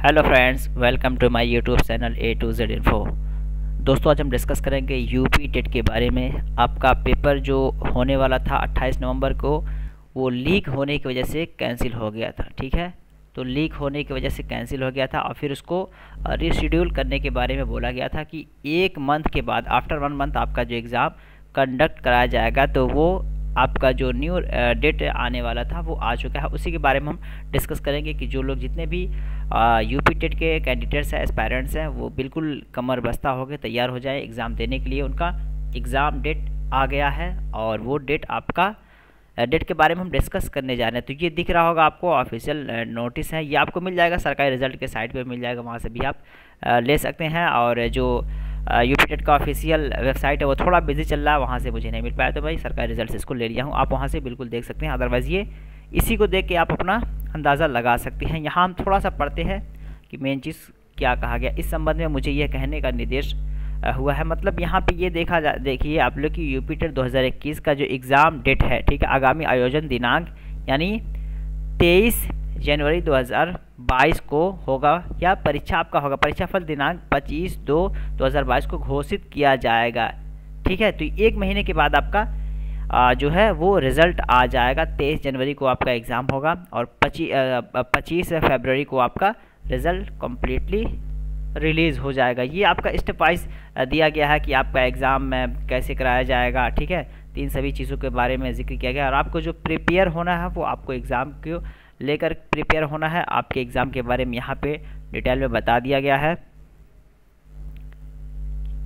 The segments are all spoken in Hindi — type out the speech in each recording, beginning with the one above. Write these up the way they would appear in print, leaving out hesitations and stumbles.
Hello friends, welcome to my YouTube channel A to Z Info। दोस्तों, आज हम डिस्कस करेंगे यूपी टेट के बारे में। आपका पेपर जो होने वाला था 28 नवंबर को, वो लीक होने की वजह से कैंसिल हो गया था। ठीक है, तो लीक होने की वजह से कैंसिल हो गया था और फिर उसको रीशेड्यूल करने के बारे में बोला गया था कि 1 मंथ के बाद, आफ्टर 1 मंथ आपका जो एग्ज़ाम कंडक्ट कराया जाएगा। तो वो आपका जो न्यू डेट आने वाला था वो आ चुका है। उसी के बारे में हम डिस्कस करेंगे कि जो लोग जितने भी यूपी टेट के कैंडिडेट्स हैं, एस्पायरेंट्स हैं, वो बिल्कुल कमर बस्ता हो के तैयार हो जाए एग्ज़ाम देने के लिए। उनका एग्ज़ाम डेट आ गया है और वो डेट आपका डेट के बारे में हम डिस्कस करने जा रहे हैं। तो ये दिख रहा होगा आपको, ऑफिशियल नोटिस है, ये आपको मिल जाएगा सरकारी रिजल्ट के साइट पे मिल जाएगा, वहाँ से भी आप ले सकते हैं। और जो यूपी टेट का ऑफिशियल वेबसाइट है वो थोड़ा बिजी चल रहा है, वहाँ से मुझे नहीं मिल पाया, तो भाई सरकारी रिजल्ट से इसको ले लिया हूँ। आप वहाँ से बिल्कुल देख सकते हैं, अदरवाइज़ ये इसी को देख के आप अपना अंदाज़ा लगा सकते हैं। यहाँ हम थोड़ा सा पढ़ते हैं कि मेन चीज़ क्या कहा गया। इस संबंध में मुझे यह कहने का निर्देश हुआ है। मतलब यहाँ पे ये देखिए आप लोग कि यूपी टेट 2021 का जो एग्ज़ाम डेट है, ठीक है, आगामी आयोजन दिनांक यानी 23 जनवरी 2022 को होगा, या परीक्षा आपका होगा, परीक्षा फल दिनांक 25/2/2022 को घोषित किया जाएगा। ठीक है, तो 1 महीने के बाद आपका जो है वो रिज़ल्ट आ जाएगा। 23 जनवरी को आपका एग्ज़ाम होगा और 25 फरवरी को आपका रिज़ल्ट कम्प्लीटली रिलीज़ हो जाएगा। ये आपका स्टेप वाइज दिया गया है कि आपका एग्ज़ाम कैसे कराया जाएगा। ठीक है, तो इन सभी चीज़ों के बारे में जिक्र किया गया। और आपको जो प्रिपेयर होना है वो आपको एग्ज़ाम को लेकर प्रिपेयर होना है। आपके एग्ज़ाम के बारे में यहाँ पे डिटेल में बता दिया गया है,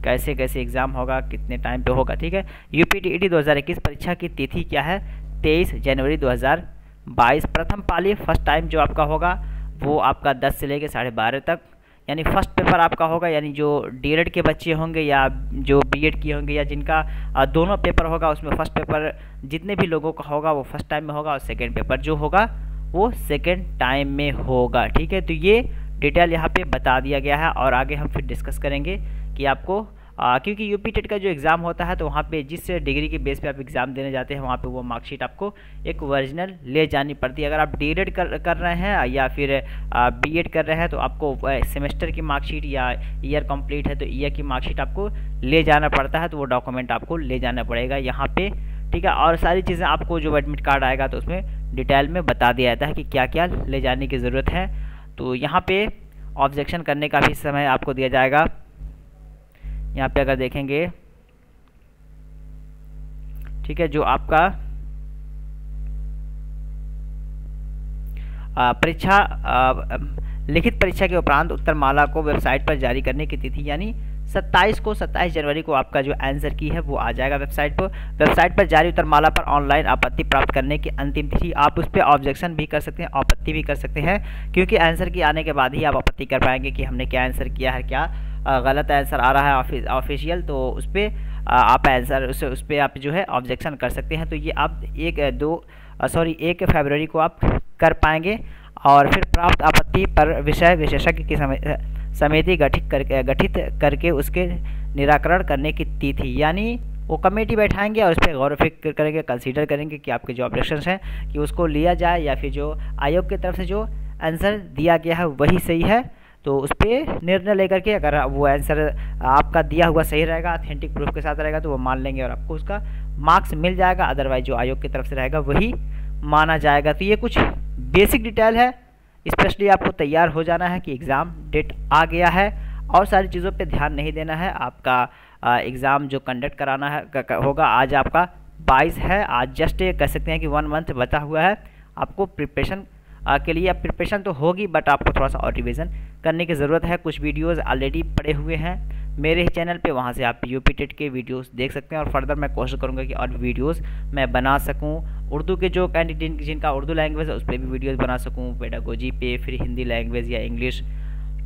कैसे कैसे एग्ज़ाम होगा, कितने टाइम पे होगा। ठीक है, यूपीटीईटी 2021 परीक्षा की तिथि क्या है? 23 जनवरी 2022। प्रथम पाली फर्स्ट टाइम जो आपका होगा वो आपका 10 से लेकर 12:30 तक, यानी फर्स्ट पेपर आपका होगा। यानी जो डीएलएड के बच्चे होंगे या जो बीएड किए होंगे या जिनका दोनों पेपर होगा, उसमें फर्स्ट पेपर जितने भी लोगों का होगा वो फर्स्ट टाइम में होगा और सेकेंड पेपर जो होगा वो सेकेंड टाइम में होगा। ठीक है, तो ये डिटेल यहाँ पे बता दिया गया है। और आगे हम फिर डिस्कस करेंगे कि आपको क्योंकि यूपी टेट का जो एग्ज़ाम होता है तो वहाँ पे जिस डिग्री के बेस पे आप एग्ज़ाम देने जाते हैं वहाँ पे वो मार्कशीट आपको एक ओरिजिनल ले जानी पड़ती है। अगर आप डीएलएड कर रहे हैं या फिर बीएड कर रहे हैं तो आपको सेमेस्टर की मार्कशीट या ईयर कंप्लीट है तो ईयर की मार्कशीट आपको ले जाना पड़ता है, तो वो डॉक्यूमेंट आपको ले जाना पड़ेगा यहाँ पे। ठीक है, और सारी चीज़ें आपको जो एडमिट कार्ड आएगा तो उसमें डिटेल में बता दिया जाता है कि क्या क्या ले जाने की ज़रूरत है। तो यहाँ पे ऑब्जेक्शन करने का भी समय आपको दिया जाएगा। यहाँ पे अगर देखेंगे, ठीक है, जो आपका परीक्षा लिखित परीक्षा के उपरांत उत्तरमाला को वेबसाइट पर जारी करने की तिथि यानी 27 जनवरी को आपका जो आंसर की है वो आ जाएगा वेबसाइट पर। वेबसाइट पर जारी उत्तरमाला पर ऑनलाइन आपत्ति प्राप्त करने की अंतिम तिथि। आप उस पर ऑब्जेक्शन भी कर सकते हैं, आपत्ति भी कर सकते हैं, क्योंकि आंसर की आने के बाद ही आप आपत्ति कर पाएंगे कि हमने क्या आंसर किया है, क्या गलत आंसर आ रहा है ऑफिशियल, तो उस पर आप आंसर उस पर आप जो है ऑब्जेक्शन कर सकते हैं। तो ये आप 1 फरवरी को आप कर पाएंगे। और फिर प्राप्त आपत्ति पर विषय विशेषज्ञ की समिति गठित करके उसके निराकरण करने की तिथि, यानी वो कमेटी बैठाएंगे और उस पर गौर फिक्र करेंगे, कंसीडर करेंगे कि आपके जो ऑब्जेक्शंस हैं कि उसको लिया जाए या फिर जो आयोग की तरफ से जो आंसर दिया गया है वही सही है, तो उस पर निर्णय लेकर के अगर वो आंसर आपका दिया हुआ सही रहेगा, ऑथेंटिक प्रूफ के साथ रहेगा, तो वो मान लेंगे और आपको उसका मार्क्स मिल जाएगा। अदरवाइज जो आयोग की तरफ से रहेगा वही माना जाएगा। तो ये कुछ बेसिक डिटेल है, स्पेशली आपको तैयार हो जाना है कि एग्ज़ाम डेट आ गया है और सारी चीज़ों पे ध्यान नहीं देना है। आपका एग्ज़ाम जो कंडक्ट कराना है होगा, आज आपका 22 है, आज जस्ट ये कह सकते हैं कि 1 मंथ बचा हुआ है आपको प्रिपरेशन के लिए। अब प्रिपरेशन तो होगी बट आपको थोड़ा सा और रिविज़न करने की ज़रूरत है। कुछ वीडियोज़ ऑलरेडी पड़े हुए हैं मेरे ही चैनल पे, वहाँ से आप यूपी टेट के वीडियोस देख सकते हैं। और फर्दर मैं कोशिश करूँगा कि और वीडियोस मैं बना सकूँ। उर्दू के जो कैंडिडेट जिनका उर्दू लैंग्वेज है उस पर भी वीडियोस बना सकूँ, पेडागोजी पे, फिर हिंदी लैंग्वेज या इंग्लिश।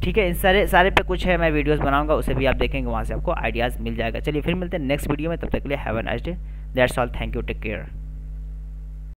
ठीक है, इन सारे पे कुछ है, मैं वीडियोस बनाऊंगा, उसे भी आप देखेंगे, वहाँ से आपको आइडियाज़ मिल जाएगा। चलिए फिर मिलते हैं नेक्स्ट वीडियो में, तब तक के लिए have a nice day, that's all, thank you, take care.